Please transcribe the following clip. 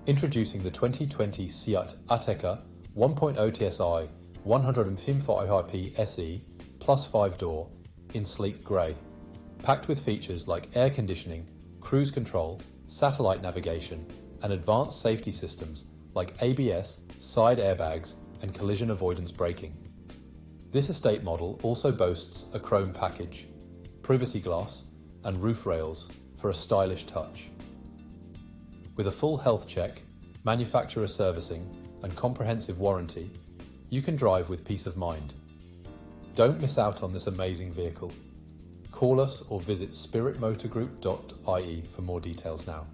Introducing the 2020 Seat Ateca 1.0 TSI 145p SE plus 5-door in sleek grey, packed with features like air conditioning, cruise control, satellite navigation and advanced safety systems like ABS, side airbags and collision avoidance braking. This estate model also boasts a chrome package, privacy glass and roof rails for a stylish touch. With a full health check, manufacturer servicing and comprehensive warranty, you can drive with peace of mind. Don't miss out on this amazing vehicle. Call us or visit spiritmotorgroup.ie for more details now.